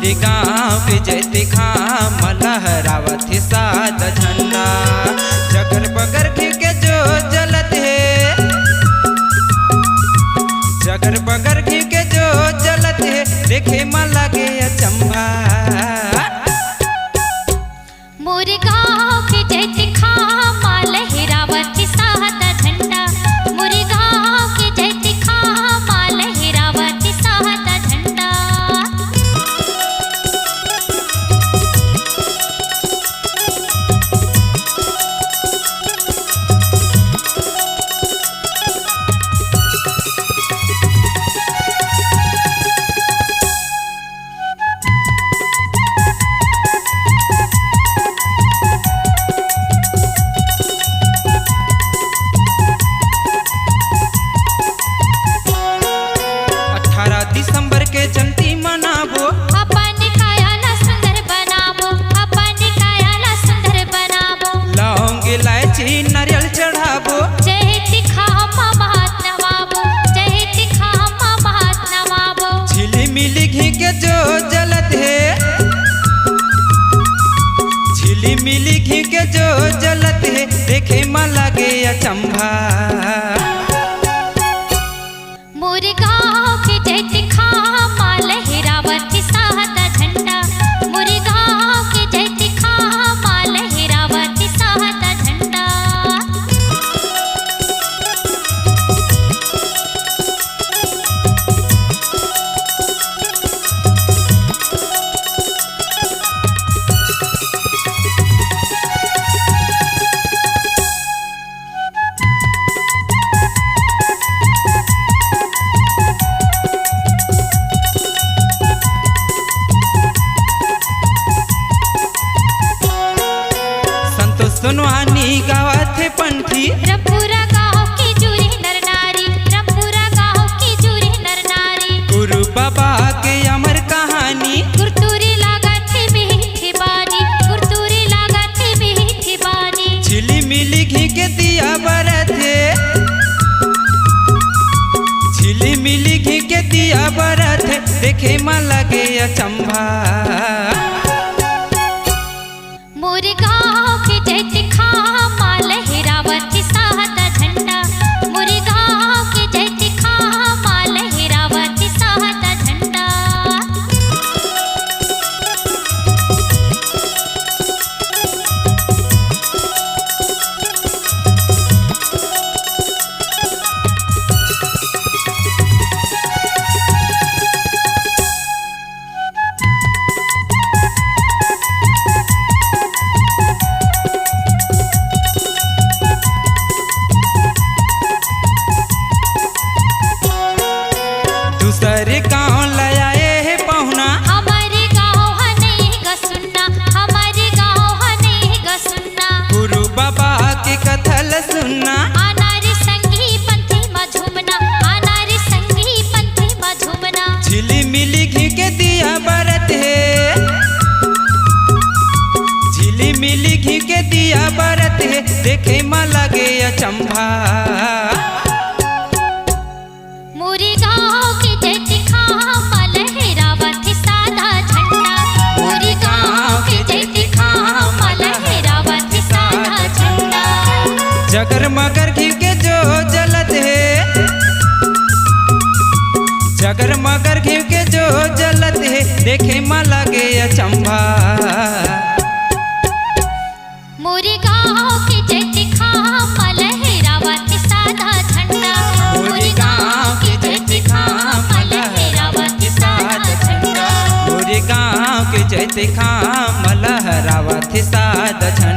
मोरे गाँव के जैते खाम लहरावत है सादा झंडा। जगर बगर घी के जो जलत है, जगर बगर घी के जो जलत है, देखे में लगे अचंभा। मोरे गाँव के जैते खाम लहरावत है सादा झंडा। मोरे गाँव के जैते खाम लहरावत है सादा झंडा। दिसंबर के जयंती मनाबो, अपन कायाला सुंदर बनाबो, अपन कायाला सुंदर बनाबो। लौंग इलायची नारियल चढ़ाबो, जयति खामा महात नवाबो, जयति खामा महात नवाबो। झिली मिली घी के जो जलत है, झिली मिली घी के जो जलत है, देखे में लगे अचंभा। मोरे गाँव के जैते खामा लहरावत है सादा झंडा। मोरे गाँव के जैते खामा लहरावत है सादा झंडा। सुनवानी गावत है पंथी, रंगपुरा गाँव की जूरी नर नारी, रंगपुरा गाँव की जूरी नर नारी। गुरु बाबा के अमर कहानी, गुरतुरी लागत है मीठी बानी, गुरतुरी लागत है मीठी बानी। झिली मिली घी के दिया बरत है, झिली मिली घी के दिया बरत है, देखे में लगे अचंभा। मोरे गाँव के जैते खामा लहरावत है सादा झंडा। मोरे गाँव के जैते खामा लहरावत है सादा झंडा। दूसरे गाँव लाए है पहुना, हमारे गाँव नहीं गा सुनना, हमारे गाँव नहीं गा सुनना। गुरु बाबा की कथल सुनना, अनारी संगी पंथी में झूमना, अनारी संगी पंथी में झूमना। झिली मिली घी के दिया बरत है, झिली मिली घी के दिया बरत है, देखे में लगे अचंभा। मोरे गाँव के जैते खामा लहरावत है सादा झंडा। मोरे गाँव के जैते खामा लहरावत है सादा झंडा। जगर मगर घी के जो जलत है, जगर मगर घी के जो जलत है, देखे में लगे अचंभा। मोरे गाँव के जैते खामा लहरावत है सादा झंडा। मोरे गाँव के जैते खामा लहरावत है सादा झंडा। मोरे गाँव के जैते खाम लहरावत है सादा झंडा।